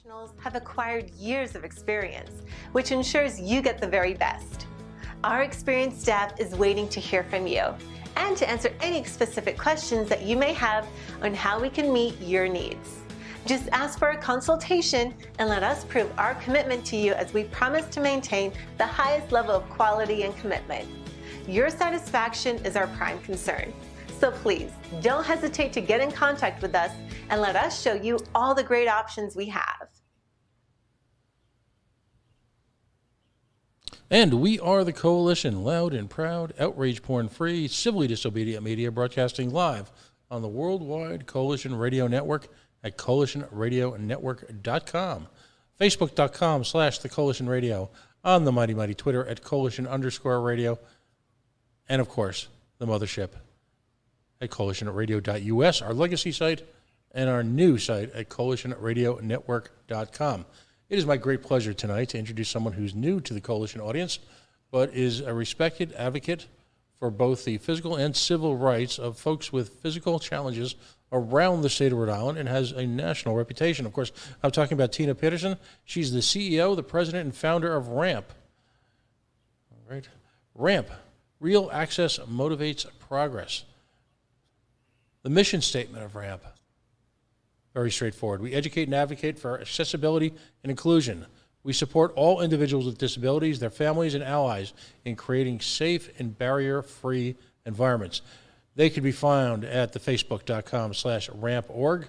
professionals have acquired years of experience, which ensures you get the very best. Our experienced staff is waiting to hear from you and to answer any specific questions that you may have on how we can meet your needs. Just ask for a consultation and let us prove our commitment to you as we promise to maintain the highest level of quality and commitment. Your satisfaction is our prime concern. So please, don't hesitate to get in contact with us and let us show you all the great options we have. And we are the Coalition, loud and proud, outrage porn-free, civilly disobedient media broadcasting live on the worldwide Coalition Radio Network at coalitionradionetwork.com, facebook.com/the Coalition Radio, on the mighty, mighty Twitter at coalition_radio, and of course, the mothership at coalitionradio.us, our legacy site, and our new site at coalitionradionetwork.com. It is my great pleasure tonight to introduce someone who's new to the Coalition audience, but is a respected advocate for both the physical and civil rights of folks with physical challenges around the state of Rhode Island and has a national reputation. Of course, I'm talking about Tina Pedersen. She's the CEO, the president, and founder of RAMP. All right. RAMP, Real Access Motivates Progress. The mission statement of RAMP, very straightforward. We educate and advocate for accessibility and inclusion. We support all individuals with disabilities, their families, and allies in creating safe and barrier-free environments. They can be found at the facebook.com/ramp.org.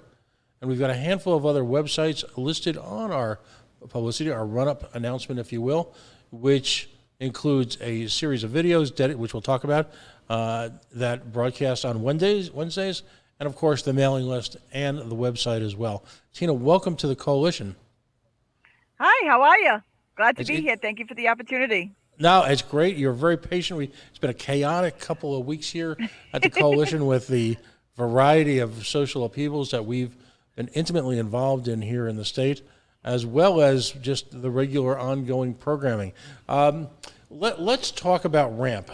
And we've got a handful of other websites listed on our publicity, our run-up announcement, if you will, which includes a series of videos, which we'll talk about, that broadcast on Wednesdays, and of course the mailing list and the website as well. Tina, welcome to the Coalition. Hi, how are you? Glad to be here. Thank you for the opportunity. No, it's great. You're very patient. It's been a chaotic couple of weeks here at the Coalition with the variety of social upheavals that we've been intimately involved in here in the state, as well as just the regular ongoing programming. Let's talk about RAMP.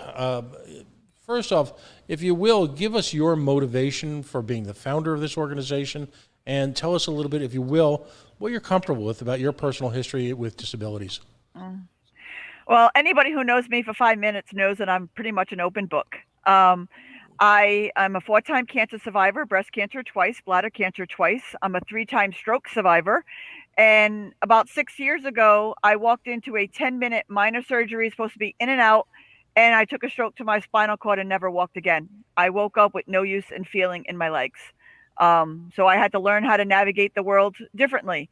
First off, if you will, give us your motivation for being the founder of this organization and tell us a little bit, if you will, what you're comfortable with about your personal history with disabilities. Well, anybody who knows me for 5 minutes knows that I'm pretty much an open book. I'm a 4-time cancer survivor, breast cancer twice, bladder cancer twice. I'm a 3-time stroke survivor. And about 6 years ago, I walked into a 10-minute minor surgery, supposed to be in and out, and I took a stroke to my spinal cord and never walked again. I woke up with no use and feeling in my legs. So I had to learn how to navigate the world differently.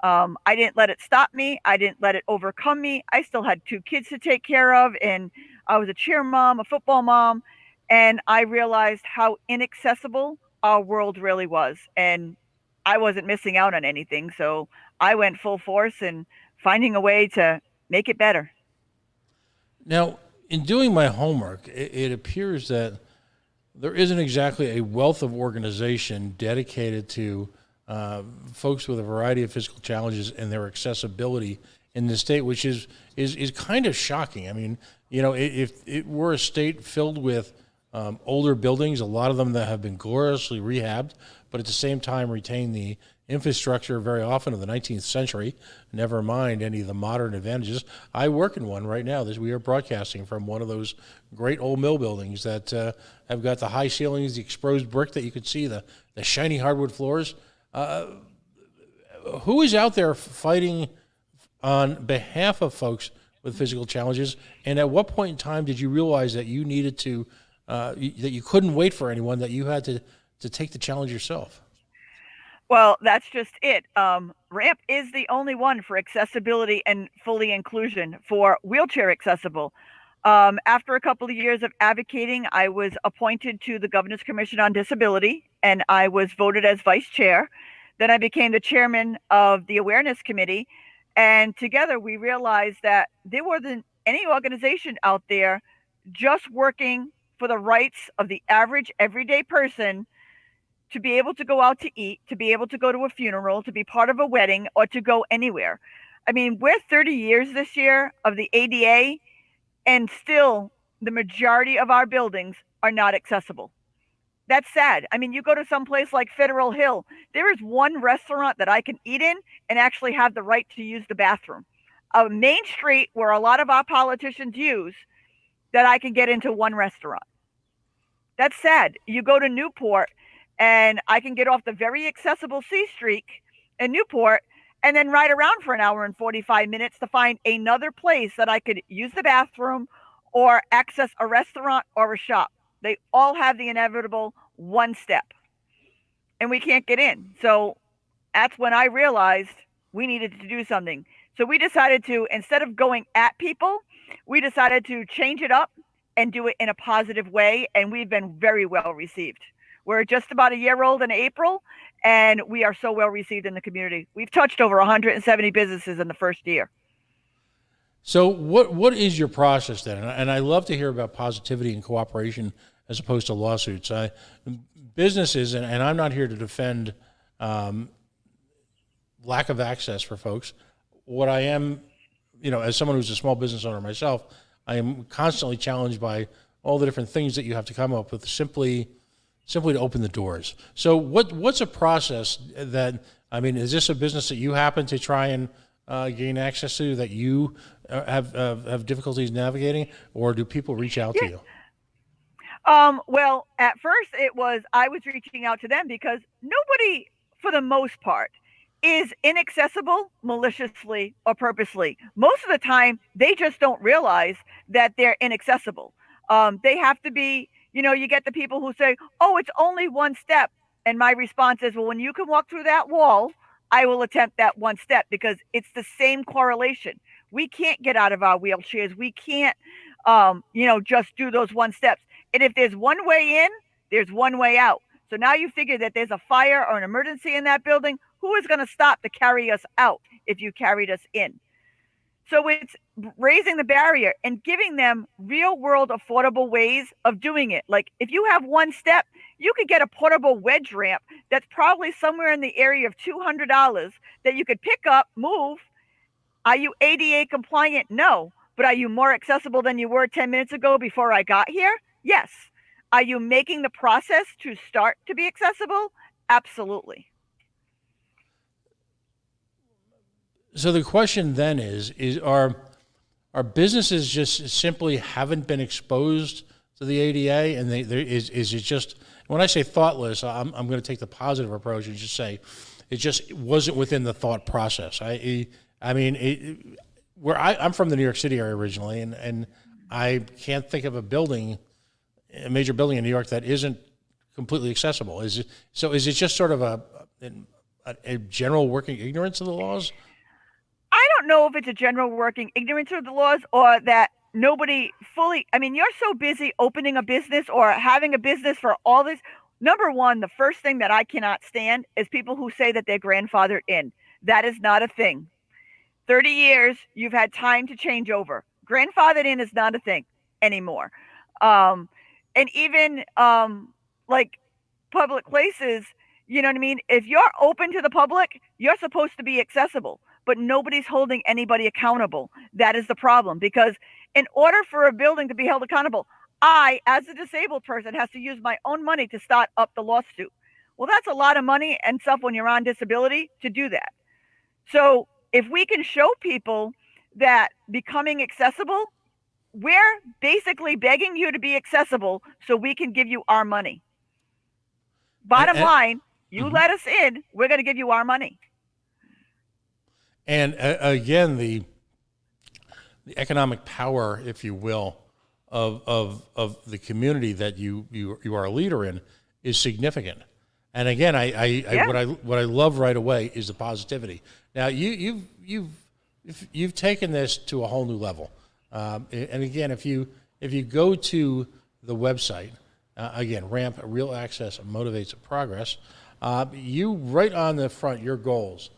I didn't let it stop me. I didn't let it overcome me. I still had 2 kids to take care of, and I was a cheer mom, a football mom, and I realized how inaccessible our world really was. And I wasn't missing out on anything, so I went full force in finding a way to make it better. Now, in doing my homework, it appears that there isn't exactly a wealth of organization dedicated to folks with a variety of physical challenges and their accessibility in the state, which is kind of shocking. I mean, you know, if it were a state filled with older buildings, a lot of them that have been gloriously rehabbed, but at the same time retain the infrastructure very often of the 19th century, never mind any of the modern advantages. I work in one right now. We are broadcasting from one of those great old mill buildings that have got the high ceilings, the exposed brick that you could see, the shiny hardwood floors. Who is out there fighting on behalf of folks with physical challenges, and at what point in time did you realize that you needed to, that you couldn't wait for anyone, that you had to take the challenge yourself? Well, that's just it. RAMP is the only one for accessibility and fully inclusion for wheelchair accessible. After a couple of years of advocating, I was appointed to the Governor's Commission on Disability, and I was voted as vice chair. Then I became the chairman of the Awareness Committee, and together we realized that there wasn't any organization out there just working for the rights of the average everyday person to be able to go out to eat, to be able to go to a funeral, to be part of a wedding, or to go anywhere. I mean, we're 30 years this year of the ADA, and still the majority of our buildings are not accessible. That's sad. I mean, you go to some place like Federal Hill, there is one restaurant that I can eat in and actually have the right to use the bathroom. A main street where a lot of our politicians use, that I can get into one restaurant. That's sad. You go to Newport and I can get off the very accessible C Street in Newport and then ride around for an hour and 45 minutes to find another place that I could use the bathroom or access a restaurant or a shop. They all have the inevitable one step, and we can't get in. So that's when I realized we needed to do something. So we decided to, instead of going at people, we decided to change it up and do it in a positive way. And we've been very well received. We're just about a year old in April, and we are so well received in the community. We've touched over 170 businesses in the first year. So what is your process then? And I love to hear about positivity and cooperation as opposed to lawsuits. Businesses, and I'm not here to defend lack of access for folks. What I am, as someone who's a small business owner myself, I am constantly challenged by all the different things that you have to come up with simply to open the doors. So what's a process that, is this a business that you happen to try and gain access to, that you have difficulties navigating, or do people reach out to you? Well, at first I was reaching out to them because nobody, for the most part, is inaccessible maliciously or purposely. Most of the time, they just don't realize that they're inaccessible. They have to be, you get the people who say, oh, it's only one step. And my response is, well, when you can walk through that wall, I will attempt that one step, because it's the same correlation. We can't get out of our wheelchairs. We can't, just do those one steps. And if there's one way in, there's one way out. So now you figure that there's a fire or an emergency in that building. Who is going to stop to carry us out if you carried us in? So it's raising the barrier and giving them real world affordable ways of doing it. Like if you have one step, you could get a portable wedge ramp that's probably somewhere in the area of $200 that you could pick up, move. Are you ADA compliant? No. But are you more accessible than you were 10 minutes ago before I got here? Yes. Are you making the process to start to be accessible? Absolutely. So the question then is are businesses just simply haven't been exposed to the ADA, and is it just, when I say thoughtless, I'm going to take the positive approach and just say it just wasn't within the thought process. I'm from the New York City area originally, and I can't think of a major building in New York that isn't completely accessible. Is it just sort of a general working ignorance of the laws? I don't know if it's a general working ignorance of the laws, or that nobody fully, you're so busy opening a business or having a business for all this. Number one, the first thing that I cannot stand is people who say that they're grandfathered in. That is not a thing. 30 years, you've had time to change over. Grandfathered in is not a thing anymore. And even like public places, you know what I mean? If you're open to the public, you're supposed to be accessible, but nobody's holding anybody accountable. That is the problem, because in order for a building to be held accountable, I, as a disabled person, has to use my own money to start up the lawsuit. Well, that's a lot of money and stuff when you're on disability to do that. So if we can show people that becoming accessible, we're basically begging you to be accessible so we can give you our money. Bottom line, you let us in, we're going to give you our money. And again, the economic power, if you will, of the community that you are a leader in is significant. And again, what I love right away is the positivity. Now you've taken this to a whole new level. And again, if you go to the website, again, RAMP, Real Access Motivates Progress, you right on the front, your goals.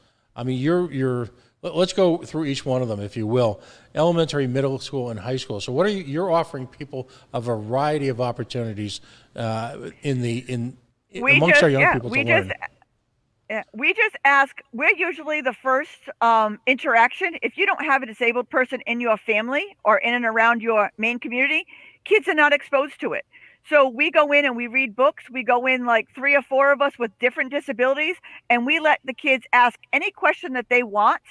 Let's go through each one of them, if you will. Elementary, middle school, and high school. So what are you're offering people a variety of opportunities amongst our young people to learn. We just ask, we're usually the first interaction. If you don't have a disabled person in your family or in and around your main community, kids are not exposed to it. So we go in and we read books. We go in like 3 or 4 of us with different disabilities, and we let the kids ask any question that they want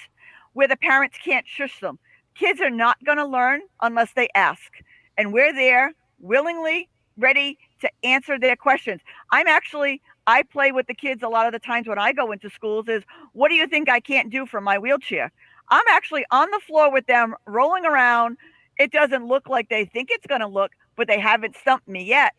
where the parents can't shush them. Kids are not going to learn unless they ask. And we're there willingly ready to answer their questions. I play with the kids a lot of the times when I go into schools is, what do you think I can't do from my wheelchair? I'm actually on the floor with them, rolling around. It doesn't look like they think it's going to look, but they haven't stumped me yet.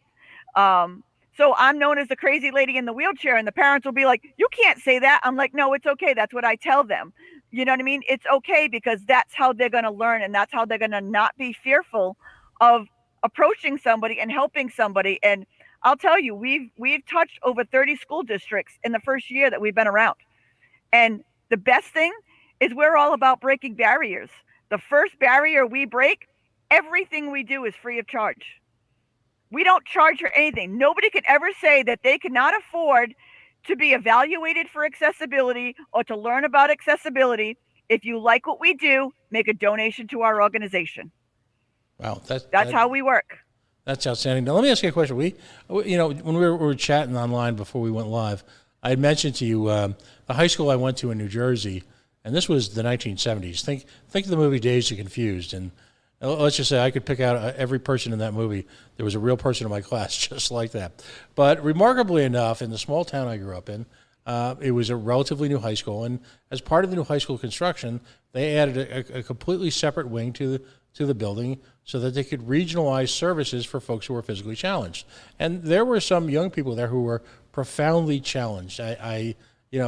So I'm known as the crazy lady in the wheelchair, and the parents will be like, you can't say that. I'm like, no, it's okay. That's what I tell them. You know what I mean? It's okay, because that's how they're going to learn, and that's how they're going to not be fearful of approaching somebody and helping somebody. And I'll tell you, we've touched over 30 school districts in the first year that we've been around. And the best thing is we're all about breaking barriers. The first barrier we break, everything we do is free of charge. We don't charge for anything. Nobody can ever say that they cannot afford to be evaluated for accessibility or to learn about accessibility. If you like what we do, make a donation to our organization. Wow, that's how we work. That's outstanding. Now, let me ask you a question. When we were chatting online before we went live, I had mentioned to you the high school I went to in New Jersey, and this was the 1970s. Think of the movie Dazed and Confused, and let's just say I could pick out every person in that movie. There was a real person in my class just like that. But remarkably enough, in the small town I grew up in, it was a relatively new high school, and as part of the new high school construction, they added a completely separate wing to the building so that they could regionalize services for folks who were physically challenged. And there were some young people there who were profoundly challenged.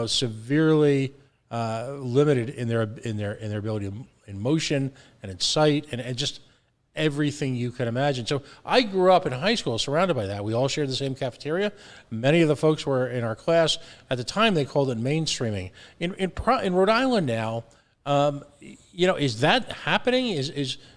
Severely limited in their ability in motion and in sight and just everything you can imagine. So I grew up in high school surrounded by that. We all shared the same cafeteria. Many of the folks were in our class. At the time, they called it mainstreaming. In Rhode Island now, is that happening?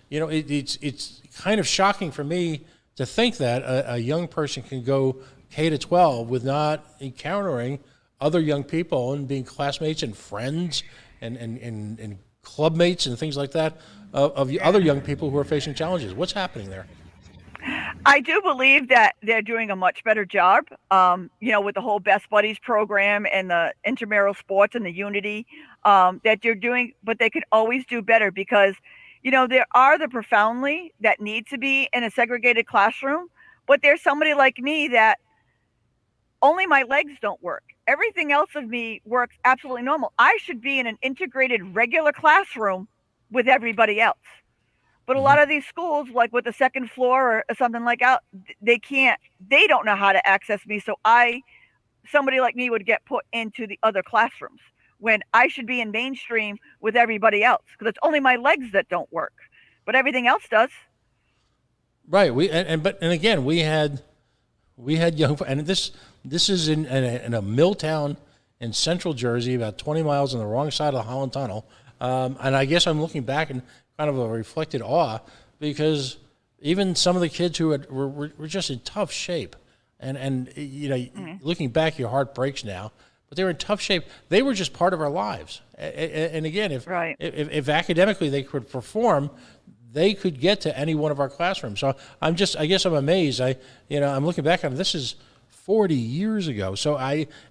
It's kind of shocking for me to think that a young person can go K to 12 with not encountering other young people and being classmates and friends and clubmates and things like that of other young people who are facing challenges. What's happening there? I do believe that they're doing a much better job, with the whole Best Buddies program and the intramural sports and the unity that they're doing, but they could always do better because, there are the profoundly that need to be in a segregated classroom, but there's somebody like me that only my legs don't work. Everything else of me works absolutely normal. I should be in an integrated regular classroom with everybody else. But a lot of these schools, like with the second floor or something like that, they don't know how to access me. So somebody like me would get put into the other classrooms when I should be in mainstream with everybody else because it's only my legs that don't work, but everything else does. Right. We had young, and this is in a mill town in central Jersey, about 20 miles on the wrong side of the Holland Tunnel. And I guess I'm looking back in kind of a reflected awe because even some of the kids who were just in tough shape, and looking back, your heart breaks now. But they were in tough shape. They were just part of our lives. And again, if academically they could perform, they could get to any one of our classrooms. So I guess I'm amazed. I'm looking back on it. This is 40 years ago. So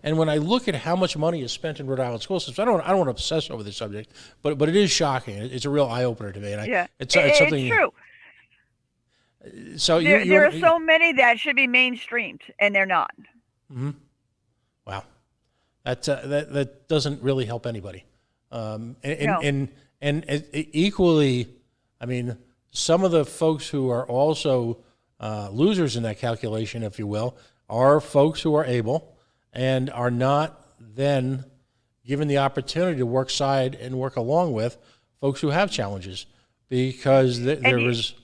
when I look at how much money is spent in Rhode Island school systems, I don't want to obsess over this subject, but it is shocking. It's a real eye opener to me. And it's something. It's true. So there are so many that should be mainstreamed, and they're not. Mm-hmm. Wow, that doesn't really help anybody. No. And equally, I mean, some of the folks who are also losers in that calculation, if you will, are folks who are able and are not then given the opportunity to work side and work along with folks who have challenges because there was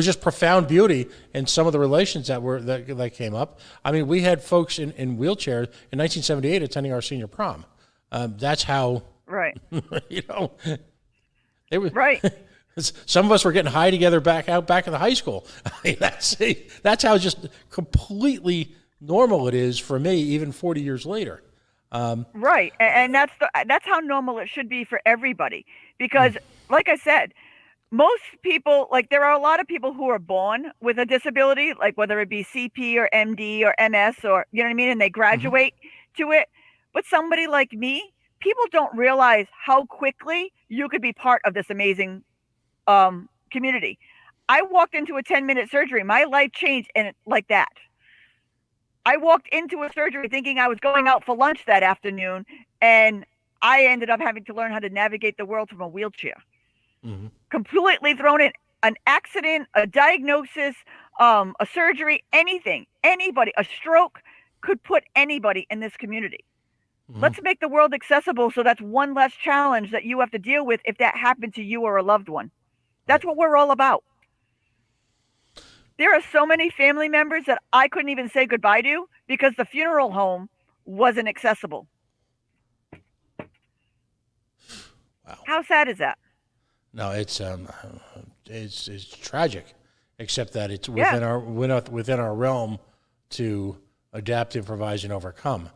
just profound beauty in some of the relations that came up. I mean, we had folks in wheelchairs in 1978 attending our senior prom. That's how, right. They were right. Some of us were getting high together back in the high school. I mean, that's how just completely normal it is for me, even 40 years later. Right, and that's how normal it should be for everybody. Because, like I said, most people, like there are a lot of people who are born with a disability, like whether it be CP or MD or MS or, you know what I mean? And they graduate to it. But somebody like me, people don't realize how quickly you could be part of this amazing community. I walked into a 10-minute surgery. My life changed like that. I walked into a surgery thinking I was going out for lunch that afternoon, and I ended up having to learn how to navigate the world from a wheelchair. Completely thrown in an accident, a diagnosis, a surgery, anything, anybody, a stroke could put anybody in this community. Let's make the world accessible so that's one less challenge that you have to deal with if that happened to you or a loved one. That's what we're all about. There are so many family members that I couldn't even say goodbye to because the funeral home wasn't accessible. Wow. How sad is that? No, it's tragic, except that it's within our realm to adapt, improvise, and overcome.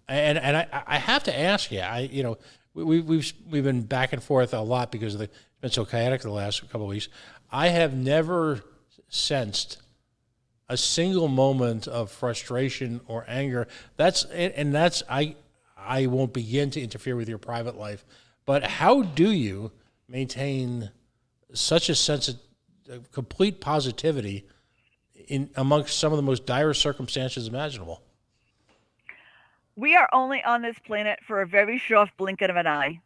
And I have to ask you, we've been back and forth a lot because it's been so chaotic the last couple of weeks. I have never sensed a single moment of frustration or anger. I won't begin to interfere with your private life, but how do you maintain such a sense of complete positivity amongst some of the most dire circumstances imaginable? We are only on this planet for a very short blink of an eye.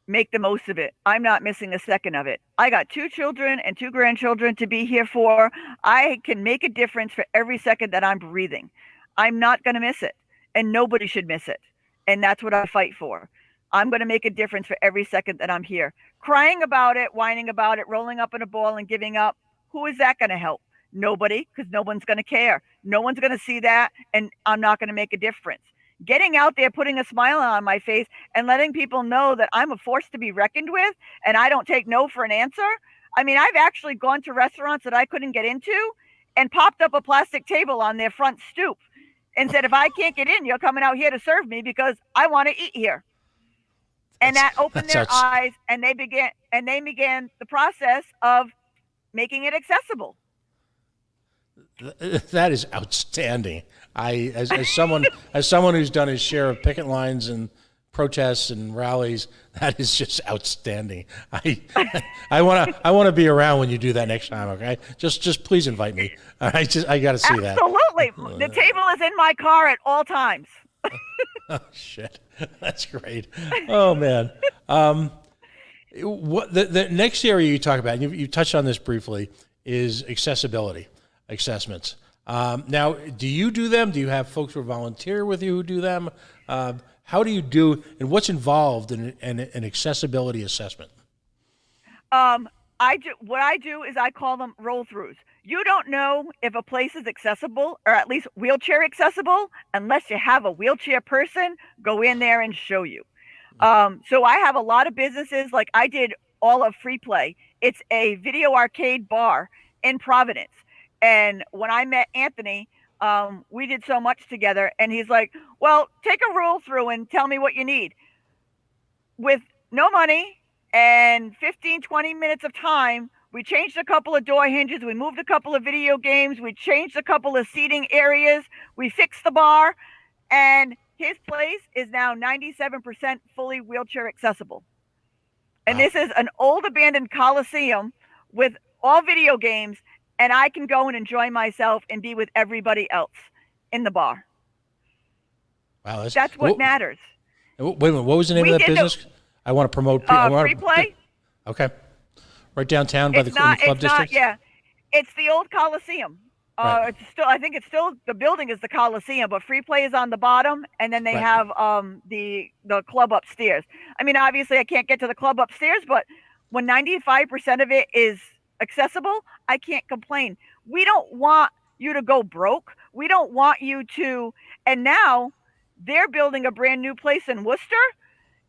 Make the most of it. I'm not missing a second of it. I got 2 children and 2 grandchildren to be here for. I can make a difference for every second that I'm breathing. I'm not going to miss it, and nobody should miss it. And that's what I fight for. I'm going to make a difference for every second that I'm here. Crying about it, whining about it, rolling up in a ball and giving up. Who is that going to help? Nobody, because no one's going to care. No one's going to see that, and I'm not going to make a difference. Getting out there, putting a smile on my face and letting people know that I'm a force to be reckoned with and I don't take no for an answer. I mean, I've actually gone to restaurants that I couldn't get into and popped up a plastic table on their front stoop and said, if I can't get in, you're coming out here to serve me because I want to eat here. And that opened their eyes, and they began the process of making it accessible. That is outstanding. As someone who's done his share of picket lines and protests and rallies, that is just outstanding. I want to be around when you do that next time. Okay, just please invite me. I got to see that. Absolutely, the table is in my car at all times. Oh shit, that's great. Oh man, what the next area you talk about, and you touched on this briefly, is accessibility assessments. Now, do you do them? Do you have folks who volunteer with you who do them? How do you do, and what's involved in an accessibility assessment? What I do is I call them roll-throughs. You don't know if a place is accessible, or at least wheelchair accessible, unless you have a wheelchair person go in there and show you. So I have a lot of businesses, like I did all of Free Play. It's a video arcade bar in Providence. And when I met Anthony, we did so much together, and he's like, well, take a roll through and tell me what you need. With no money and 15, 20 minutes of time, we changed a couple of door hinges, we moved a couple of video games, we changed a couple of seating areas, we fixed the bar, and his place is now 97% fully wheelchair accessible. And this is an old abandoned Coliseum with all video games, and I can go and enjoy myself and be with everybody else in the bar. Wow, that's what matters. Wait a minute, what was the name of that business? I want to promote. Free Play. Okay, right downtown by the club district. Yeah, it's the old Coliseum. Right. It's still, I think it's still, the building is the Coliseum, but Free Play is on the bottom, and then they have the club upstairs. I mean, obviously I can't get to the club upstairs, but when 95% of it is accessible, I can't complain. We don't want you to go broke. We don't want you to, and now they're building a brand new place in Worcester,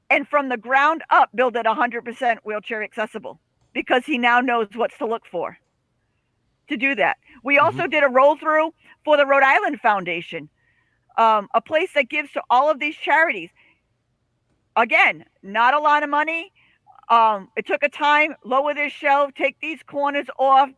and from the ground up build it 100% wheelchair accessible, because he now knows what's to look for to do that. We also did a roll through for the Rhode Island Foundation, a place that gives to all of these charities. Again, not a lot of money. It took a time, lower this shelf, take these corners off,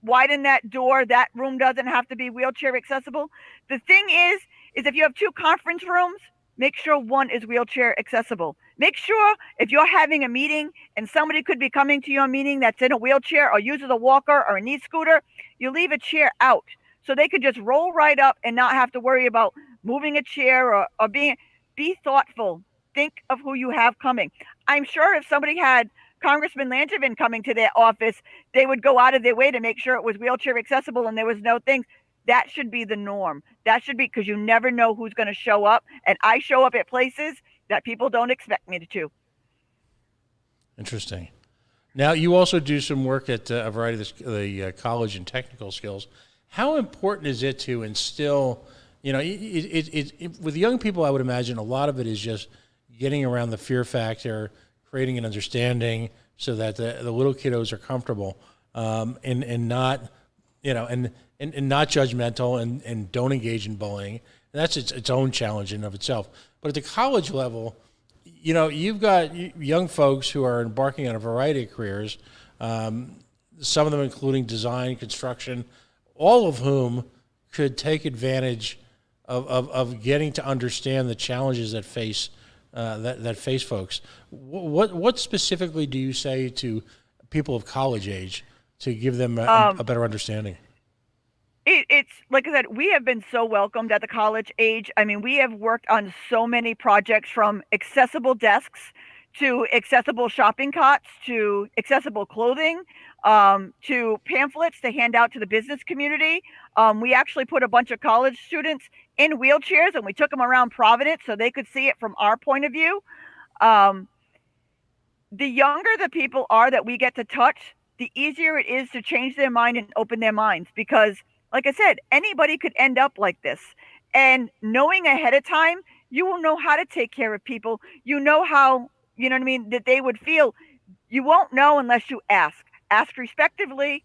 widen that door. That room doesn't have to be wheelchair accessible. The thing is if you have two conference rooms, make sure one is wheelchair accessible. Make sure if you're having a meeting and somebody could be coming to your meeting that's in a wheelchair or uses a walker or a knee scooter, you leave a chair out so they could just roll right up and not have to worry about moving a chair or be thoughtful. Think of who you have coming. I'm sure if somebody had Congressman Langevin coming to their office, they would go out of their way to make sure it was wheelchair accessible and there was no things. That should be the norm. That should be, because you never know who's going to show up. And I show up at places that people don't expect me to. Interesting. Now, you also do some work at a variety of the college and technical skills. How important is it to instill, with young people, I would imagine a lot of it is just getting around the fear factor, creating an understanding so that the little kiddos are comfortable and not, and not judgmental and don't engage in bullying. And that's its own challenge in and of itself. But at the college level, you've got young folks who are embarking on a variety of careers, some of them including design, construction, all of whom could take advantage of getting to understand the challenges that face folks. What specifically do you say to people of college age to give them a better understanding? It's like I said, we have been so welcomed at the college age. I mean, we have worked on so many projects, from accessible desks to accessible shopping carts to accessible clothing, to pamphlets to hand out to the business community. We actually put a bunch of college students in wheelchairs and we took them around Providence so they could see it from our point of view. The younger the people are that we get to touch, the easier it is to change their mind and open their minds, because like I said, anybody could end up like this. And knowing ahead of time, you will know how to take care of people. You know how, that they would feel. You won't know unless you ask. Ask respectively,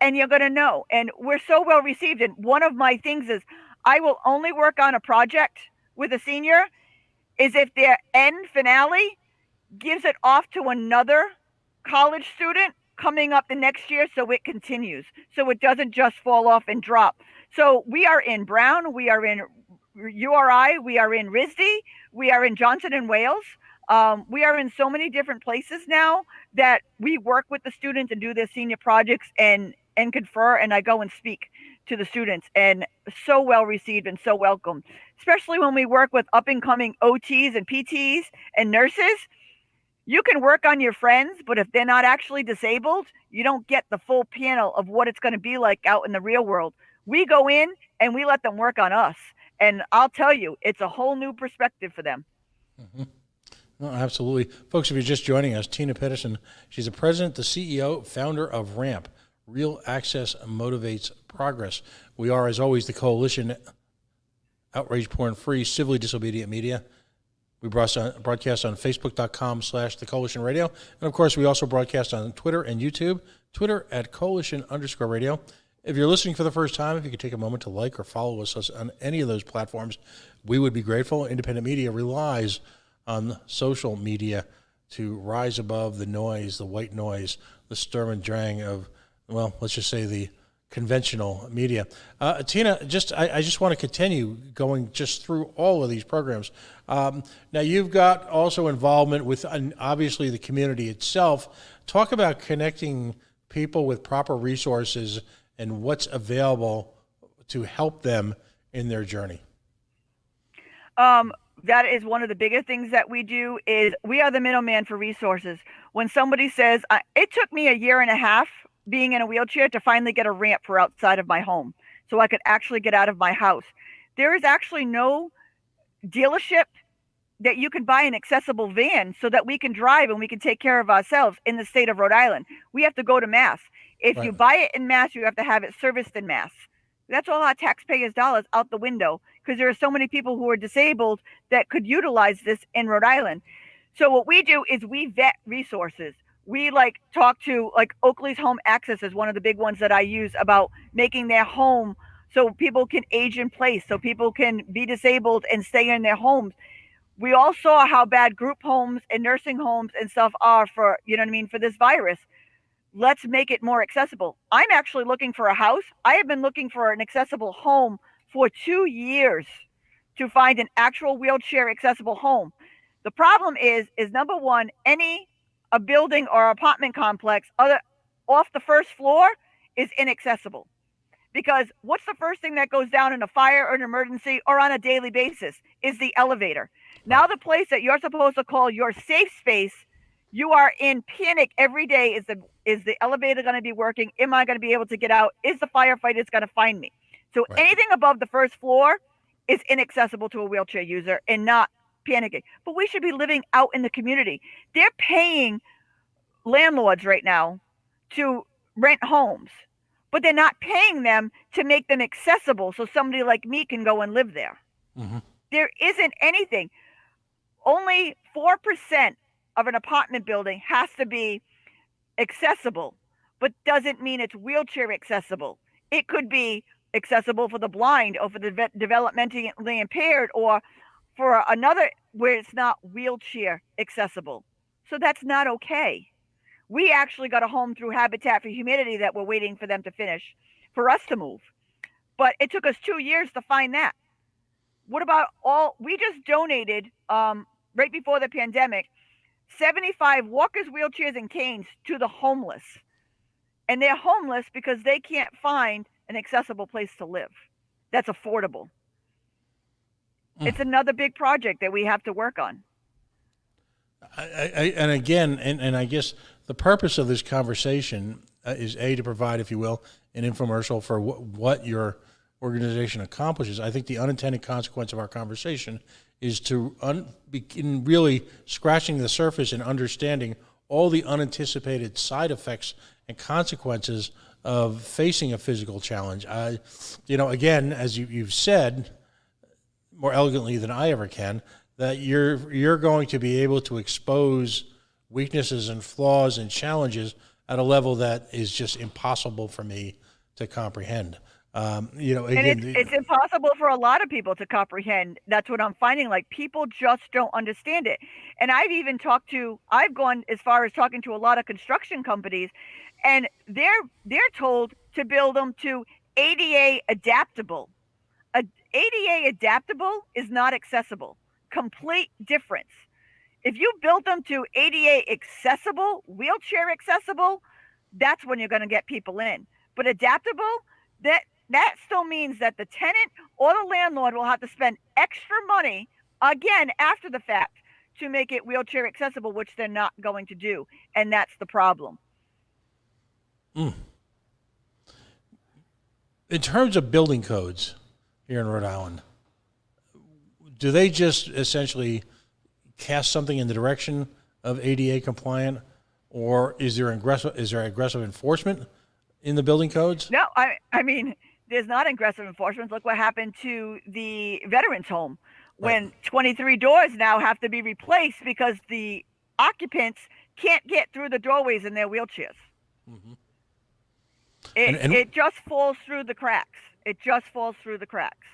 and you're going to know. And we're so well received. And one of my things is I will only work on a project with a senior is if their end finale gives it off to another college student coming up the next year, so it continues, so it doesn't just fall off and drop. So we are in Brown, we are in URI, we are in RISD, we are in Johnson and Wales. We are in so many different places now that we work with the students and do their senior projects and confer, and I go and speak to the students, and so well received and so welcome, especially when we work with up and coming OTs and PTs and nurses. You can work on your friends, but if they're not actually disabled, you don't get the full panel of what it's going to be like out in the real world. We go in and we let them work on us. And I'll tell you, it's a whole new perspective for them. Mm-hmm. No, absolutely. Folks, if you're just joining us, Tina Pedersen, she's the president, the CEO, founder of RAMP, Real Access Motivates Progress. We are, as always, the Coalition Outrage Porn Free Civilly Disobedient Media. We broadcast on Facebook.com/The Coalition Radio. And of course, we also broadcast on Twitter and YouTube, Twitter at Coalition_Radio. If you're listening for the first time, if you could take a moment to like or follow us on any of those platforms, we would be grateful. Independent media relies on social media to rise above the noise, the white noise, the Sturm and Drang of, well, let's just say the conventional media. Tina, I just want to continue going just through all of these programs. Now, you've got also involvement with, obviously, the community itself. Talk about connecting people with proper resources and what's available to help them in their journey. That is one of the biggest things that we do, is we are the middleman for resources. When somebody says, it took me a year and a half being in a wheelchair to finally get a ramp for outside of my home so I could actually get out of my house. There is actually no dealership that you can buy an accessible van so that we can drive and we can take care of ourselves in the state of Rhode Island. We have to go to Mass. If you buy it in Mass, you have to have it serviced in Mass. That's all our taxpayers' dollars out the window, because there are so many people who are disabled that could utilize this in Rhode Island. So what we do is we vet resources. We talk to Oakley's Home Access is one of the big ones that I use about making their home so people can age in place, so people can be disabled and stay in their homes. We all saw how bad group homes and nursing homes and stuff are for, you know what I mean, for this virus. Let's make it more accessible. I'm actually looking for a house. I have been looking for an accessible home for 2 years to find an actual wheelchair accessible home. The problem is number one, a building or apartment complex other off the first floor is inaccessible. Because what's the first thing that goes down in a fire or an emergency or on a daily basis is the elevator. Now the place that you're supposed to call your safe space, you are in panic every day. Is the elevator going to be working? Am I going to be able to get out? Is the firefighters going to find me? So Right. anything above the first floor is inaccessible to a wheelchair user and not panicking. But we should be living out in the community. They're paying landlords right now to rent homes, but they're not paying them to make them accessible so somebody like me can go and live there. Mm-hmm. There isn't anything. Only 4% of an apartment building has to be accessible, but doesn't mean it's wheelchair accessible. It could be accessible for the blind or for the developmentally impaired or for another where it's not wheelchair accessible. So that's not okay. We actually got a home through Habitat for Humanity that we're waiting for them to finish for us to move. But it took us 2 years to find that. What about we just donated right before the pandemic 75 walkers, wheelchairs, and canes to the homeless. And they're homeless because they can't find an accessible place to live that's affordable. It's another big project that we have to work on. And again, and I guess the purpose of this conversation is to provide, if you will, an infomercial for what your organization accomplishes. I think the unintended consequence of our conversation is to begin really scratching the surface and understanding all the unanticipated side effects and consequences of facing a physical challenge. Again, as you've said more elegantly than I ever can, that you're going to be able to expose weaknesses and flaws and challenges at a level that is just impossible for me to comprehend. And it's impossible for a lot of people to comprehend. That's what I'm finding. Like, people just don't understand it. And I've gone as far as talking to a lot of construction companies, and they're told to build them to ADA adaptable. ADA adaptable is not accessible. Complete difference. If you build them to ADA accessible, wheelchair accessible, that's when you're going to get people in. But adaptable, that still means that the tenant or the landlord will have to spend extra money, again, after the fact, to make it wheelchair accessible, which they're not going to do. And that's the problem. In terms of building codes here in Rhode Island, do they just essentially cast something in the direction of ADA compliant, or is there aggressive enforcement in the building codes? No, I mean, there's not aggressive enforcement. Look what happened to the veterans home when 23 doors now have to be replaced because the occupants can't get through the doorways in their wheelchairs. Mm-hmm. It just falls through the cracks. It just falls through the cracks.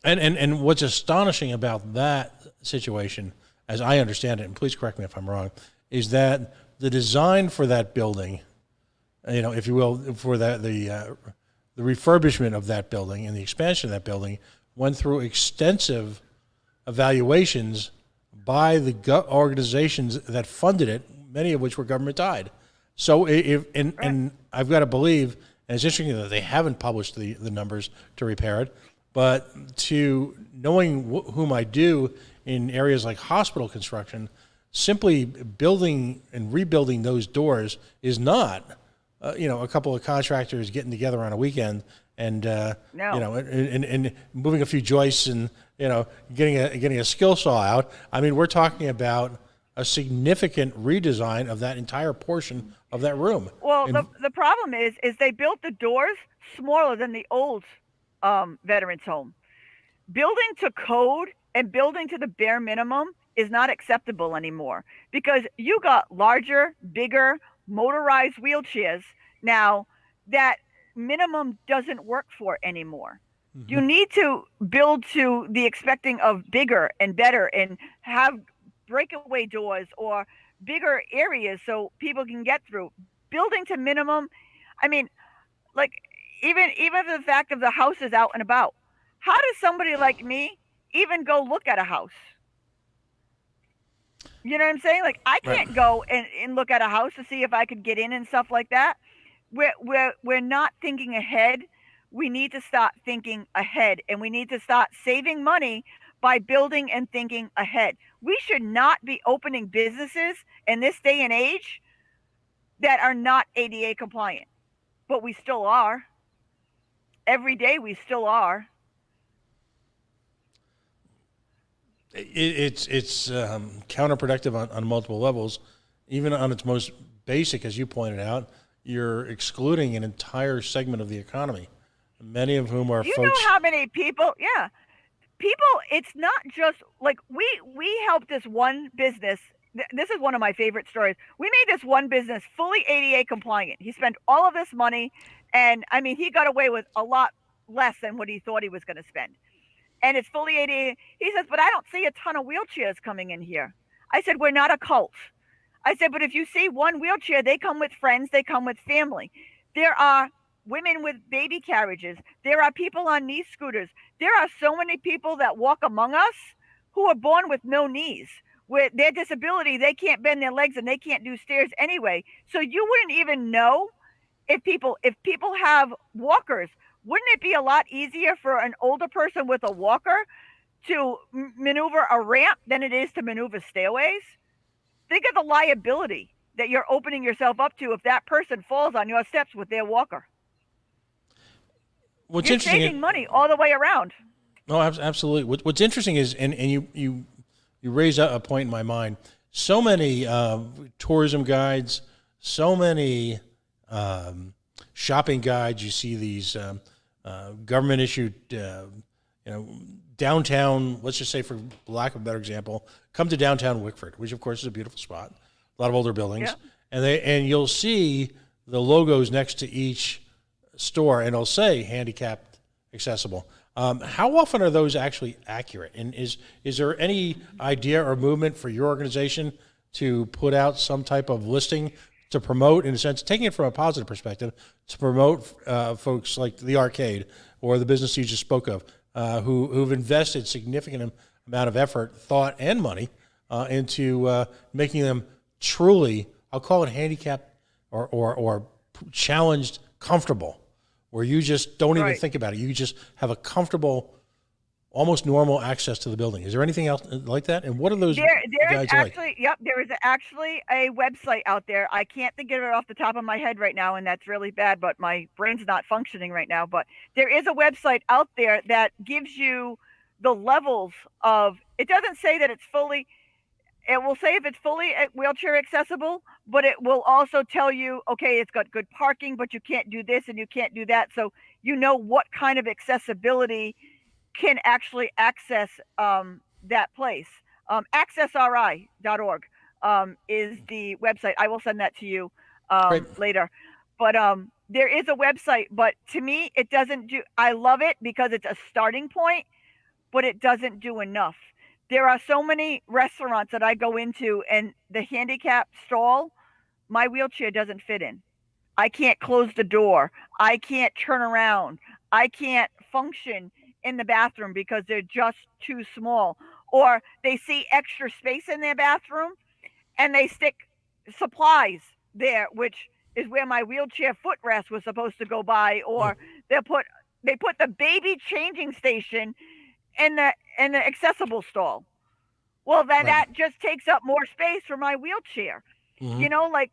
And what's astonishing about that situation, as I understand it, and please correct me if I'm wrong, is that the design for that building, if you will, for the refurbishment of that building and the expansion of that building went through extensive evaluations by the organizations that funded it, many of which were government tied. So and I've got to believe, and it's interesting that they haven't published the numbers to repair it, but to knowing whom I do in areas like hospital construction, simply building and rebuilding those doors is not, a couple of contractors getting together on a weekend and and moving a few joists and getting a skill saw out. I mean, we're talking about a significant redesign of that entire portion of that room. Well, the problem is they built the doors smaller than the old veterans home. Building to code and building to the bare minimum is not acceptable anymore because you got larger, bigger, motorized wheelchairs now that minimum doesn't work for anymore. You need to build to the expecting of bigger and better and have breakaway doors or bigger areas so people can get through. Building to minimum, I mean, like even the fact of the house is out and about. How does somebody like me even go look at a house? You know what I'm saying? Like I Right. can't go and look at a house to see if I could get in and stuff like that. We're not thinking ahead. We need to start thinking ahead and we need to start saving money by building and thinking ahead. We should not be opening businesses in this day and age that are not ADA compliant, but we still are. Every day we still are. It's counterproductive on multiple levels. Even on its most basic, as you pointed out, you're excluding an entire segment of the economy, many of whom are Do you folks. know how many people? Yeah, people. It's not just like we helped this one business. This is one of my favorite stories. We made this one business fully ADA compliant. He spent all of this money, and I mean, he got away with a lot less than what he thought he was going to spend. And it's fully ADA. He says, but I don't see a ton of wheelchairs coming in here. I said, we're not a cult. I said, but if you see one wheelchair, they come with friends, they come with family. There are women with baby carriages. There are people on knee scooters. There are so many people that walk among us who are born with no knees. With their disability, they can't bend their legs and they can't do stairs anyway. So you wouldn't even know if people have walkers. Wouldn't it be a lot easier for an older person with a walker to maneuver a ramp than it is to maneuver stairways? Think of the liability that you're opening yourself up to if that person falls on your steps with their walker. What's You're interesting? saving money all the way around. No, absolutely. What's interesting is, and you raise a point in my mind. So many tourism guides, so many shopping guides. You see these government issued, downtown. Let's just say, for lack of a better example, come to downtown Wickford, which of course is a beautiful spot, a lot of older buildings, and you'll see the logos next to each store, and it'll say handicapped accessible. How often are those actually accurate? And is there any idea or movement for your organization to put out some type of listing to promote, in a sense, taking it from a positive perspective, to promote folks like the arcade or the business you just spoke of, who've invested significant amount of effort, thought, and money into making them truly, I'll call it handicapped or challenged comfortable, where you just don't even think about it. You just have a comfortable, almost normal access to the building. Is there anything else like that? And what are those there guys is actually, like? Yep, there is actually a website out there. I can't think of it off the top of my head right now, and that's really bad, but my brain's not functioning right now. But there is a website out there that gives you the levels of, it doesn't say that it's fully, it will say if it's fully wheelchair accessible, but it will also tell you, okay, it's got good parking, but you can't do this and you can't do that. So you know what kind of accessibility can actually access that place. Accessri.org is the website. I will send that to you later. But there is a website, but to me, it doesn't do, I love it because it's a starting point, but it doesn't do enough. There are so many restaurants that I go into, and the handicap stall, my wheelchair doesn't fit in. I can't close the door. I can't turn around. I can't function in the bathroom because they're just too small. Or they see extra space in their bathroom and they stick supplies there, which is where my wheelchair footrest was supposed to go by. Or they put the baby changing station in the accessible stall. Well, then that just takes up more space for my wheelchair. You know, like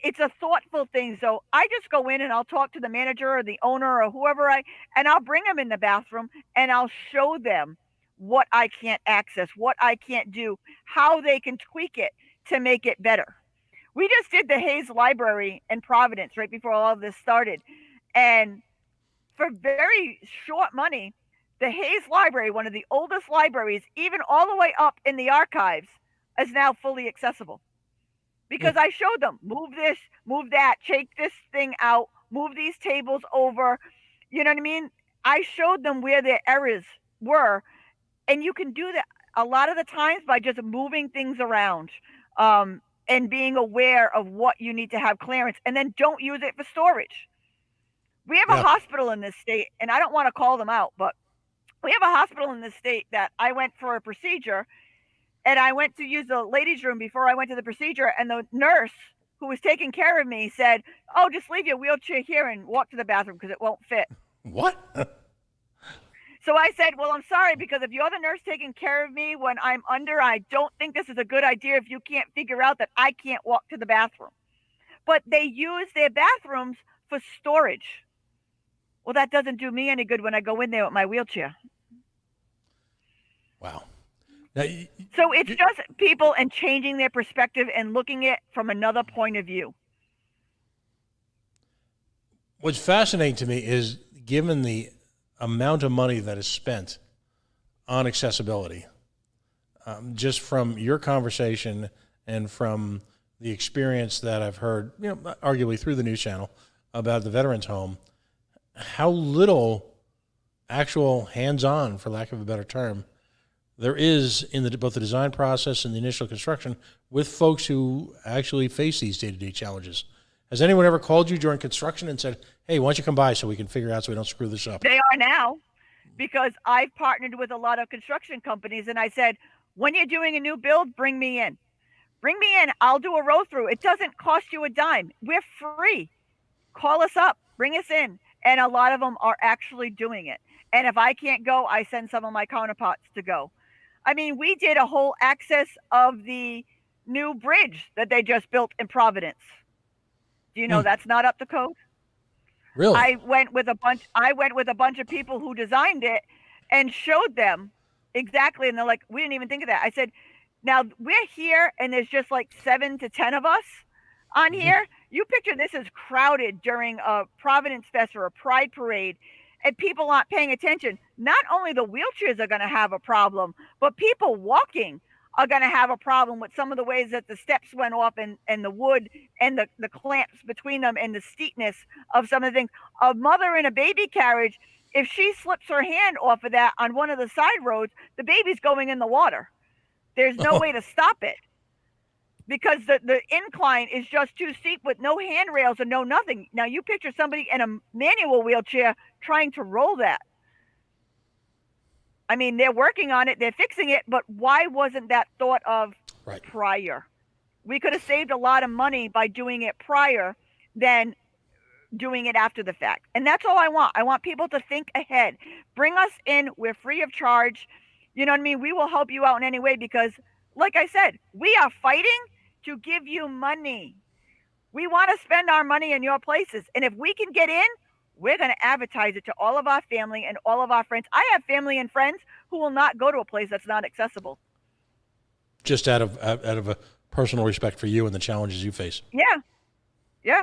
it's a thoughtful thing. So I just go in and I'll talk to the manager or the owner or whoever and I'll bring them in the bathroom and I'll show them what I can't access, what I can't do, how they can tweak it to make it better. We just did the Hayes Library in Providence right before all of this started. And for very short money, the Hayes Library, one of the oldest libraries, even all the way up in the archives, is now fully accessible. Because I showed them, move this, move that, take this thing out, move these tables over. You know what I mean? I showed them where their errors were, and you can do that a lot of the times by just moving things around, and being aware of what you need to have clearance, and then don't use it for storage. We have a Yeah. hospital in this state, and I don't want to call them out, but we have a hospital in this state that I went for a procedure, and I went to use the ladies' room before I went to the procedure, and the nurse who was taking care of me said, "Oh, just leave your wheelchair here and walk to the bathroom because it won't fit." What? So I said, "Well, I'm sorry, because if you're the nurse taking care of me when I'm under, I don't think this is a good idea if you can't figure out that I can't walk to the bathroom." But they use their bathrooms for storage. Well, that doesn't do me any good when I go in there with my wheelchair. Wow. Now, So it's just people and changing their perspective and looking at it from another point of view. what's fascinating to me is, given the amount of money that is spent on accessibility, just from your conversation and from the experience that I've heard, arguably through the news channel about the Veterans Home, how little actual hands-on, for lack of a better term, there is in both the design process and the initial construction with folks who actually face these day-to-day challenges. Has anyone ever called you during construction and said, "Hey, why don't you come by so we can figure out so we don't screw this up"? They are now, because I've partnered with a lot of construction companies, and I said, when you're doing a new build, bring me in. Bring me in. I'll do a roll through. It doesn't cost you a dime. We're free. Call us up. Bring us in. And a lot of them are actually doing it. And if I can't go, I send some of my counterparts to go. I mean, we did a whole access of the new bridge that they just built in Providence. Do you know that's not up to code? Really? I went with a bunch of people who designed it and showed them exactly, and they're like, "We didn't even think of that." I said, "Now we're here and there's just like 7 to 10 of us on here. You picture this is crowded during a Providence Fest or a Pride Parade, and people aren't paying attention. Not only the wheelchairs are going to have a problem, but people walking are going to have a problem with some of the ways that the steps went off, and the wood and the clamps between them and the steepness of some of the things. A mother in a baby carriage, if she slips her hand off of that on one of the side roads, the baby's going in the water. There's no way to stop it, because the incline is just too steep with no handrails and no nothing. Now you picture somebody in a manual wheelchair trying to roll that. I mean, they're working on it, they're fixing it, but why wasn't that thought of prior? We could have saved a lot of money by doing it prior than doing it after the fact. And that's all I want. I want people to think ahead. Bring us in. We're free of charge. You know what I mean? We will help you out in any way, because, like I said, we are fighting to give you money. We want to spend our money in your places. And if we can get in, we're going to advertise it to all of our family and all of our friends. I have family and friends who will not go to a place that's not accessible. Just out of a personal respect for you and the challenges you face. Yeah.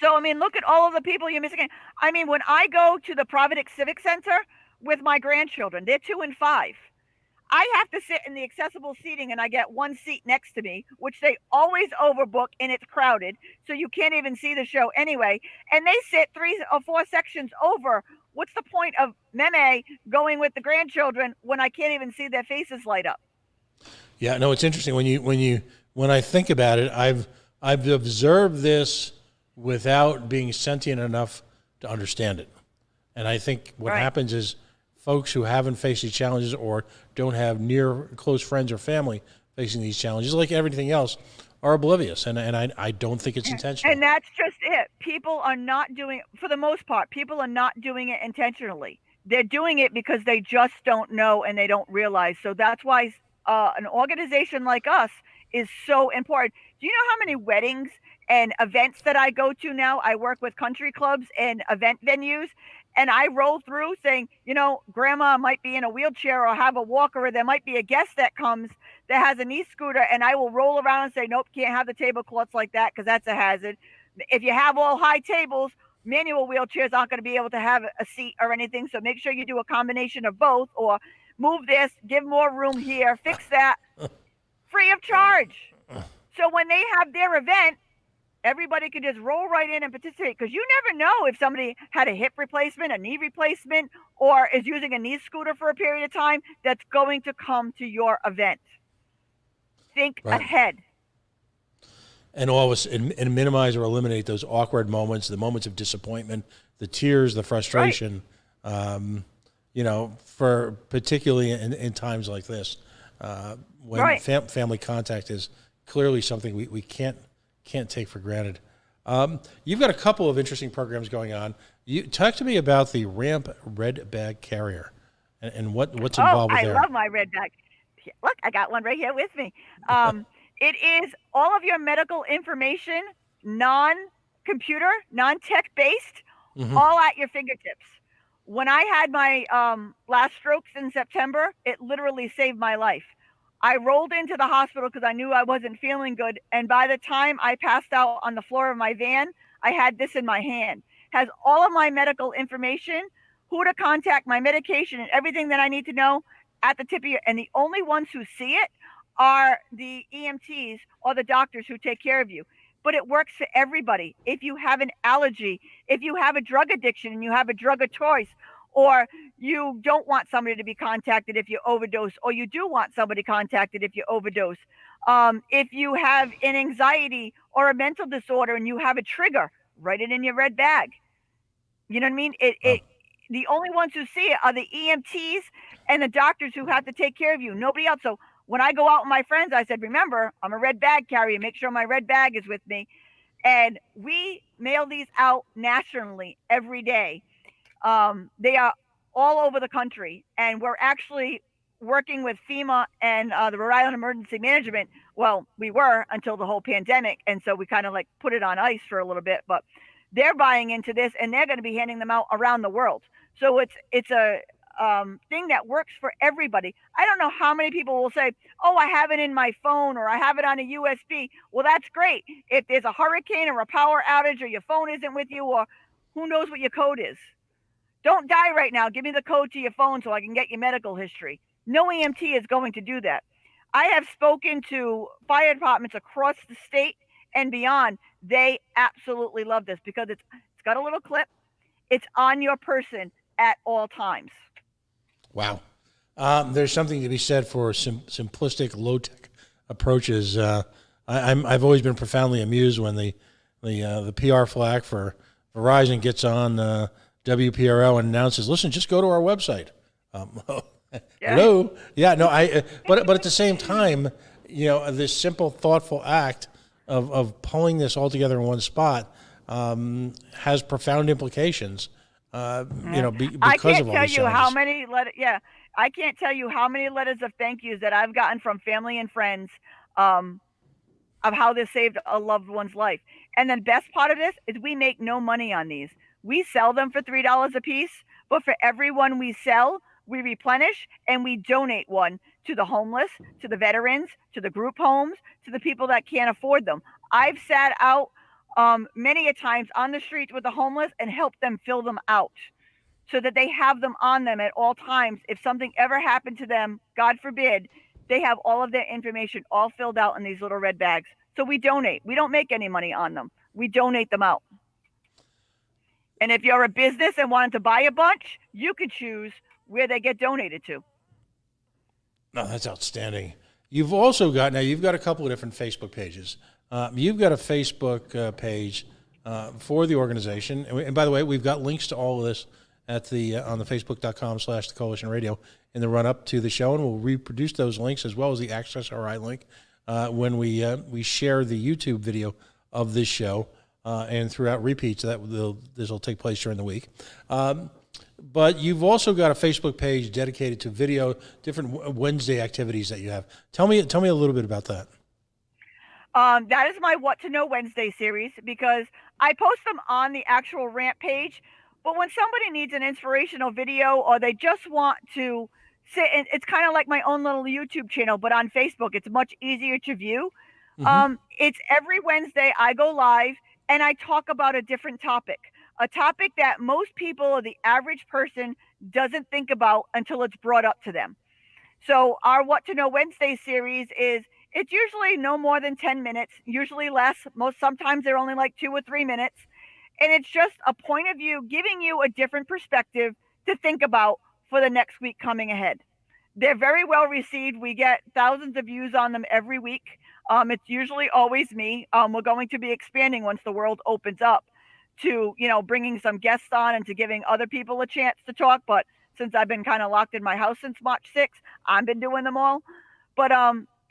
So, I mean, look at all of the people you're missing. I mean, when I go to the Providence Civic Center with my grandchildren, they're 2 and 5. I have to sit in the accessible seating, and I get one seat next to me, which they always overbook, and it's crowded, so you can't even see the show anyway. And they sit 3 or 4 sections over. What's the point of Meme going with the grandchildren when I can't even see their faces light up? Yeah, no, it's interesting when I think about it. I've observed this without being sentient enough to understand it, and I think what happens is folks who haven't faced these challenges or don't have near close friends or family facing these challenges, like everything else, are oblivious, and I don't think it's intentional. And that's just it. People are not doing it, for the most part, people are not doing it intentionally. They're doing it because they just don't know and they don't realize. So that's why an organization like us is so important. Do you know how many weddings and events that I go to now? I work with country clubs and event venues, and I roll through saying, grandma might be in a wheelchair or have a walker, or there might be a guest that comes that has an e-scooter, and I will roll around and say, nope, can't have the tablecloths like that because that's a hazard. If you have all high tables, manual wheelchairs aren't going to be able to have a seat or anything, so make sure you do a combination of both, or move this, give more room here, fix that, free of charge. So when they have their event, Everybody can just roll right in and participate, because you never know if somebody had a hip replacement, a knee replacement, or is using a knee scooter for a period of time that's going to come to your event. Think Right. ahead. And always and minimize or eliminate those awkward moments, the moments of disappointment, the tears, the frustration. For particularly in times like this, when family contact is clearly something we can't take for granted. You've got a couple of interesting programs going on. You talk to me about the Ramp Red Bag Carrier and what's involved with there. I love my red bag. Look, I got one right here with me. It is all of your medical information, non-computer, non-tech based, all at your fingertips. When I had my last strokes in September, it literally saved my life. I rolled into the hospital because I knew I wasn't feeling good. And by the time I passed out on the floor of my van, I had this in my hand. Has all of my medical information, who to contact, my medication, and everything that I need to know at the tip of your, and the only ones who see it are the EMTs or the doctors who take care of you. But it works for everybody. If you have an allergy, if you have a drug addiction and you have a drug of choice, or you don't want somebody to be contacted if you overdose, or you do want somebody contacted if you overdose. If you have an anxiety or a mental disorder and you have a trigger, write it in your red bag. You know what I mean? The only ones who see it are the EMTs and the doctors who have to take care of you. Nobody else. So when I go out with my friends, I said, remember, I'm a red bag carrier. Make sure my red bag is with me. And we mail these out nationally every day. They are all over the country. And we're actually working with FEMA and the Rhode Island Emergency Management. Well, we were until the whole pandemic. And so we kind of like put it on ice for a little bit. But they're buying into this, and they're going to be handing them out around the world. So it's a thing that works for everybody. I don't know how many people will say, oh, I have it in my phone, or I have it on a USB. Well, that's great. If there's a hurricane or a power outage, or your phone isn't with you, or who knows what your code is. Don't die right now. Give me the code to your phone so I can get your medical history. No EMT is going to do that. I have spoken to fire departments across the state and beyond. They absolutely love this because it's got a little clip. It's on your person at all times. Wow. There's something to be said for simplistic, low-tech approaches. I've always been profoundly amused when the PR flag for Verizon gets on WPRO and announces, "Listen, just go to our website." Hello, yeah, no, but at the same time, this simple, thoughtful act of pulling this all together in one spot has profound implications. Because I can't of all tell these you challenges. how many I can't tell you how many letters of thank yous that I've gotten from family and friends of how this saved a loved one's life. And the best part of this is we make no money on these. We sell them for $3 a piece, but for every one we sell, we replenish and we donate one to the homeless, to the veterans, to the group homes, to the people that can't afford them. I've sat out many a times on the streets with the homeless and helped them fill them out so that they have them on them at all times. If something ever happened to them, God forbid, they have all of their information all filled out in these little red bags. So we donate. We don't make any money on them. We donate them out. And if you're a business and wanted to buy a bunch, you could choose where they get donated to. No, that's outstanding. You've got a couple of different Facebook pages. You've got a Facebook page for the organization. And by the way, we've got links to all of this at on the facebook.com/the Coalition Radio in the run up to the show. And we'll reproduce those links as well as the Access RI link when we share the YouTube video of this show and throughout repeats. This will take place during the week. But you've also got a Facebook page dedicated to video, different Wednesday activities that you have. Tell me a little bit about that. That is my What to Know Wednesday series, because I post them on the actual Ramp page. But when somebody needs an inspirational video or they just want to sit, and it's kind of like my own little YouTube channel, but on Facebook, it's much easier to view. Mm-hmm. It's every Wednesday I go live and I talk about a different topic, a topic that most people or the average person doesn't think about until it's brought up to them. So our What to Know Wednesday series is It's usually no more than 10 minutes, usually less. Sometimes they're only like 2 or 3 minutes. And it's just a point of view giving you a different perspective to think about for the next week coming ahead. They're very well received. We get thousands of views on them every week. It's usually always me. We're going to be expanding once the world opens up to, bringing some guests on and to giving other people a chance to talk. But since I've been kind of locked in my house since March 6th, I've been doing them all. But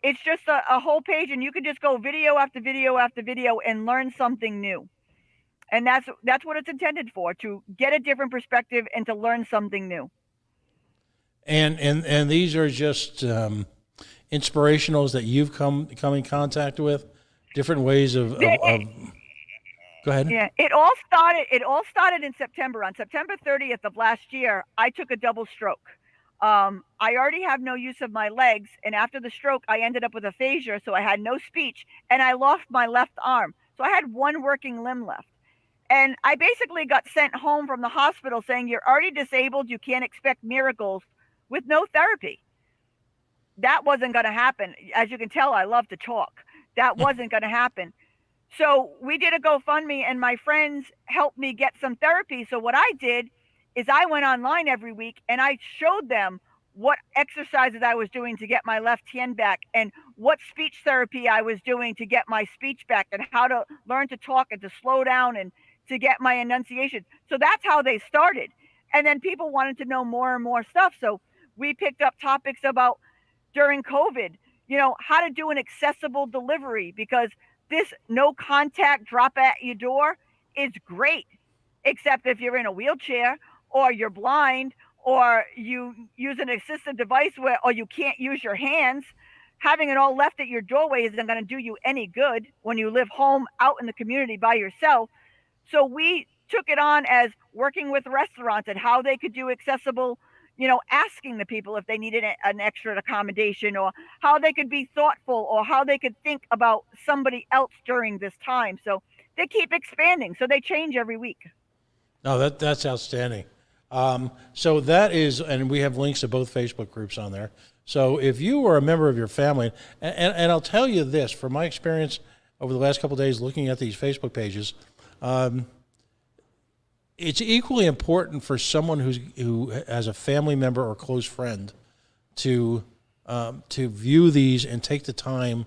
it's just a whole page, and you can just go video after video after video and learn something new. And that's what it's intended for, to get a different perspective and to learn something new. And these are just inspirationals that you've come in contact with, different ways of go ahead. Yeah, it all started in September. On September 30th of last year, I took a double stroke. I already have no use of my legs, and after the stroke, I ended up with aphasia, so I had no speech, and I lost my left arm. So I had one working limb left. And I basically got sent home from the hospital saying, you're already disabled, you can't expect miracles, with no therapy. That wasn't going to happen. As you can tell, I love to talk. That wasn't going to happen. So we did a GoFundMe, and my friends helped me get some therapy. So what I did is I went online every week and I showed them what exercises I was doing to get my left hand back, and what speech therapy I was doing to get my speech back, and how to learn to talk and to slow down and to get my enunciation. So that's how they started. And then people wanted to know more and more stuff. So we picked up topics about, during COVID, how to do an accessible delivery, because this no contact drop at your door is great, except if you're in a wheelchair or you're blind or you use an assistive device or you can't use your hands. Having it all left at your doorway isn't going to do you any good when you live home out in the community by yourself. So we took it on as working with restaurants and how they could do accessible, asking the people if they needed an extra accommodation, or how they could be thoughtful, or how they could think about somebody else during this time. So they keep expanding. So they change every week. No, that's outstanding. So that is, and we have links to both Facebook groups on there. So if you were a member of your family, and I'll tell you this, from my experience over the last couple of days looking at these Facebook pages, it's equally important for someone who has a family member or close friend to view these and take the time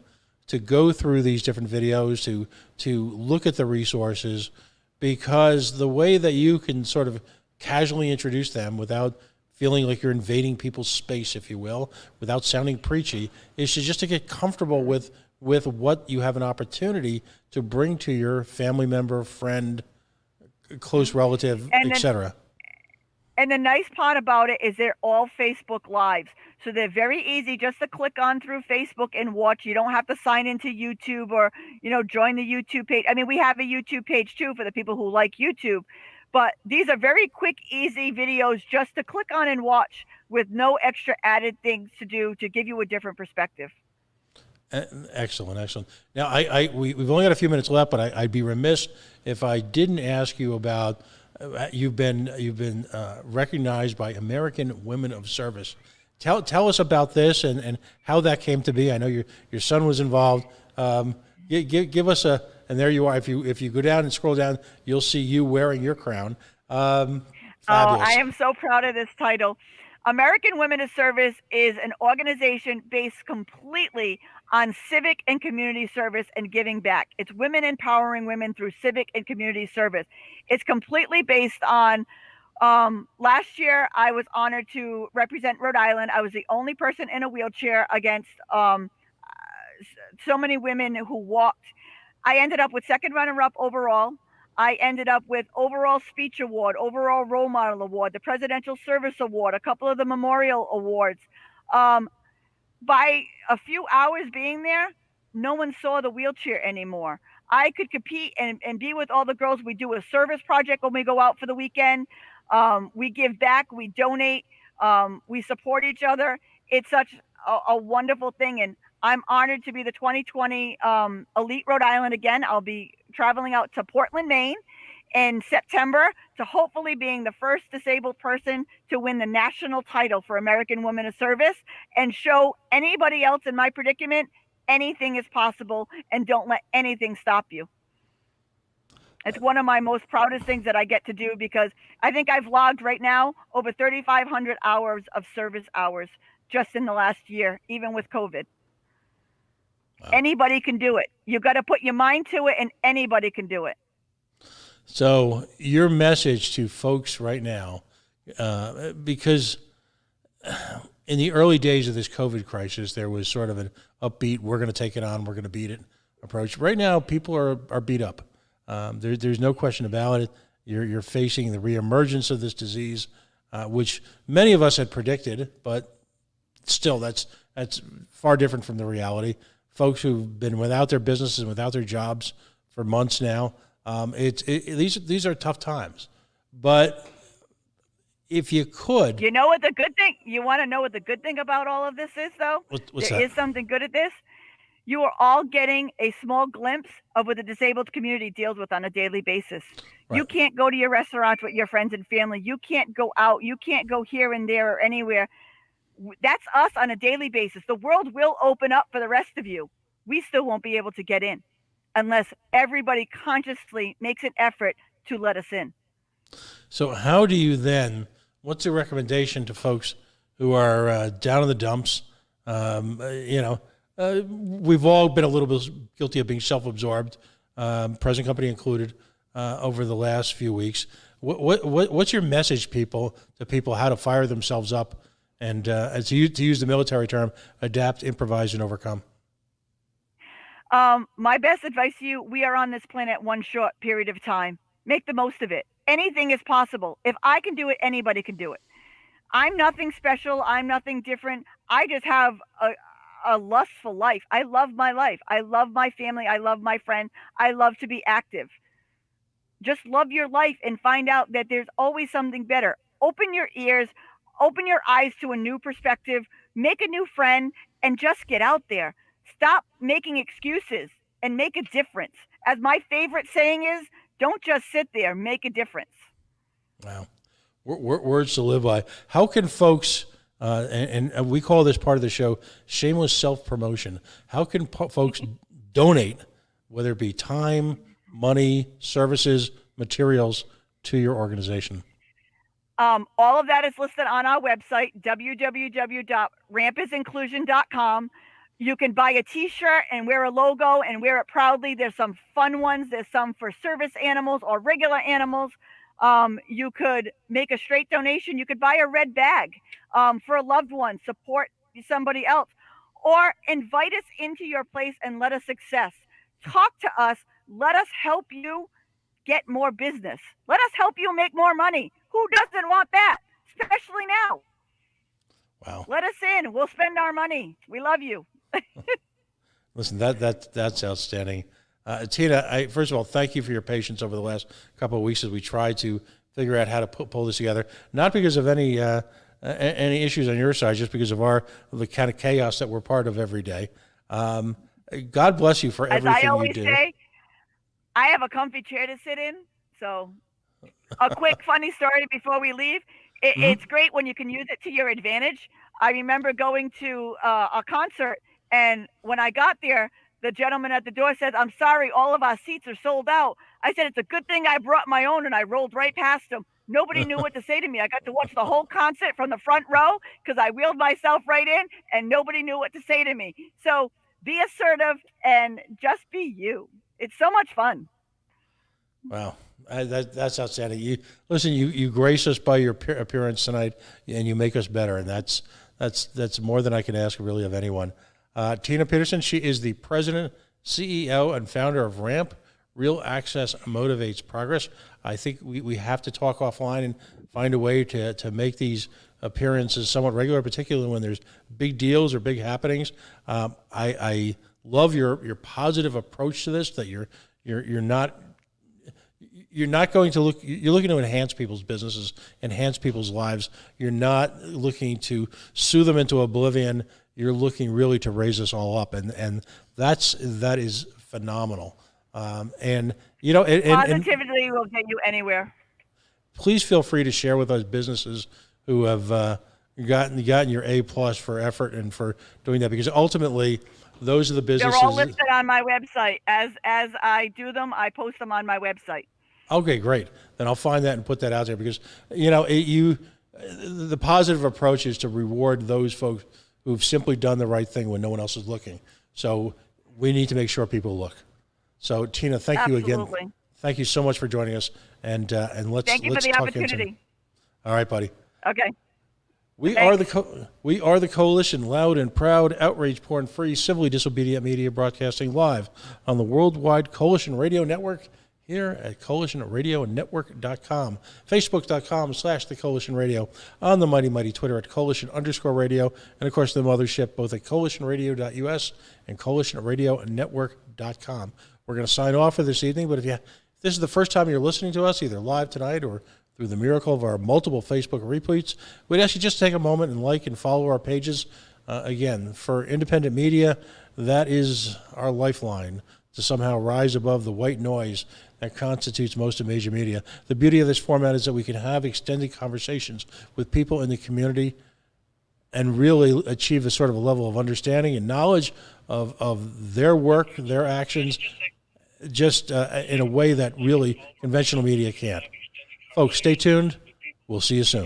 to go through these different videos, to look at the resources, because the way that you can sort of casually introduce them without feeling like you're invading people's space, if you will, without sounding preachy, is just to get comfortable with what you have an opportunity to bring to your family member, friend, close relative, etc. And the nice part about it is they're all Facebook Lives. So they're very easy just to click on through Facebook and watch. You don't have to sign into YouTube or, join the YouTube page. I mean, we have a YouTube page too for the people who like YouTube. But these are very quick, easy videos just to click on and watch, with no extra added things to do to give you a different perspective. Excellent. Now, we've only got a few minutes left, but I'd be remiss if I didn't ask you about, you've been recognized by American Women of Service. Tell us about this and how that came to be. I know your son was involved. Give us and there you are. If you go down and scroll down, you'll see you wearing your crown. Fabulous. I am so proud of this title. American Women of Service is an organization based completely on civic and community service and giving back. It's women empowering women through civic and community service. It's completely based on, last year I was honored to represent Rhode Island. I was the only person in a wheelchair against so many women who walked. I ended up with second runner-up overall. I ended up with overall speech award, overall role model award, the Presidential Service Award, a couple of the memorial awards. By a few hours being there, no one saw the wheelchair anymore. I could compete and be with all the girls. We do a service project when we go out for the weekend. We give back, we donate, we support each other. It's such a wonderful thing. And I'm honored to be the 2020 Elite Rhode Island again. I'll be traveling out to Portland, Maine in September, to hopefully being the first disabled person to win the national title for American Women of Service, and show anybody else in my predicament anything is possible, and don't let anything stop you. It's one of my most proudest things that I get to do, because I think I've logged right now over 3,500 hours of service hours just in the last year, even with COVID. Wow. Anybody can do it. You got to put your mind to it, and anybody can do it. So your message to folks right now, because in the early days of this COVID crisis, there was sort of an upbeat, we're going to take it on, we're going to beat it approach. Right now, people are beat up. There's no question about it. You're facing the reemergence of this disease, which many of us had predicted, but still, that's far different from the reality. Folks who've been without their businesses, without their jobs for months now, these are tough times. But if you could, you know what the good thing? You want to know what the good thing about all of this is, though? What's there that? Is something good at this. You are all getting a small glimpse of what the disabled community deals with on a daily basis. Right. You can't go to your restaurants with your friends and family. You can't go out. You can't go here and there or anywhere. That's us on a daily basis. The world will open up for the rest of you. We still won't be able to get in unless everybody consciously makes an effort to let us in. So how do you then, what's your recommendation to folks who are down in the dumps? We've all been a little bit guilty of being self-absorbed, present company included, over the last few weeks. What's your message, to people how to fire themselves up and to use the military term, adapt, improvise, and overcome? My best advice to you: we are on this planet one short period of time. Make the most of it. Anything is possible. If I can do it, anybody can do it. I'm nothing special. I'm nothing different. I just have a lustful life. I love my life. I love my family. I love my friends. I love to be active. Just love your life and find out that there's always something better. Open your ears, open your eyes to a new perspective, make a new friend, and just get out there. Stop making excuses and make a difference. As my favorite saying is, don't just sit there, make a difference. Wow. Words to live by. How can folks, and we call this part of the show shameless self-promotion, how can folks donate, whether it be time, money, services, materials, to your organization? All of that is listed on our website, www.rampisinclusion.com. You can buy a t-shirt and wear a logo and wear it proudly. There's some fun ones. There's some for service animals or regular animals. You could make a straight donation. You could buy a red bag for a loved one, support somebody else, or invite us into your place and let us success. Talk to us. Let us help you get more business. Let us help you make more money. Who doesn't want that? Especially now. Wow. Let us in. We'll spend our money. We love you. Listen, that's outstanding. Tina, first of all, thank you for your patience over the last couple of weeks as we tried to figure out how to pull this together. Not because of any issues on your side, just because of the kind of chaos that we're part of every day. God bless you for everything you do. As I always say, I have a comfy chair to sit in. So a quick funny story before we leave. It's great when you can use it to your advantage. I remember going to a concert, and when I got there, the gentleman at the door says, "I'm sorry, all of our seats are sold out." I said, "It's a good thing I brought my own," and I rolled right past him. Nobody knew what to say to me. I got to watch the whole concert from the front row because I wheeled myself right in, and nobody knew what to say to me. So be assertive and just be you. It's so much fun. Wow. That's outstanding. You grace us by your appearance tonight, and you make us better, and that's more than I can ask really of anyone. Tina Pedersen, she is the president, CEO, and founder of RAMP. Real Access Motivates Progress. I think we have to talk offline and find a way to make these appearances somewhat regular, particularly when there's big deals or big happenings. I love your positive approach to this. That you're not going to you're looking to enhance people's businesses, enhance people's lives. You're not looking to sue them into oblivion. You're looking really to raise us all up, and that is phenomenal. Positivity will get you anywhere. Please feel free to share with us businesses who have gotten your A+ for effort and for doing that, because ultimately those are the businesses. They're all listed on my website. As I do them, I post them on my website. Okay, great. Then I'll find that and put that out there because, the positive approach is to reward those folks who've simply done the right thing when no one else is looking. So we need to make sure people look. So Tina, thank you again. Thank you so much for joining us, and let's thank you let's for the talk opportunity. All right, buddy. Okay. We are the Coalition, loud and proud, outrage porn free, civilly disobedient media broadcasting live on the worldwide Coalition Radio Network here at coalitionradionetwork.com, facebook.com/the Coalition Radio, on the mighty Twitter at Coalition_radio, and of course the mothership both at coalitionradio.us and coalitionradionetwork.com. We're going to sign off for this evening, but if this is the first time you're listening to us, either live tonight or through the miracle of our multiple Facebook retweets, we'd ask you just take a moment and like and follow our pages. Again, for independent media, that is our lifeline to somehow rise above the white noise that constitutes most of major media. The beauty of this format is that we can have extended conversations with people in the community and really achieve a sort of a level of understanding and knowledge of their work, their actions, just in a way that really conventional media can't. Folks, stay tuned. We'll see you soon.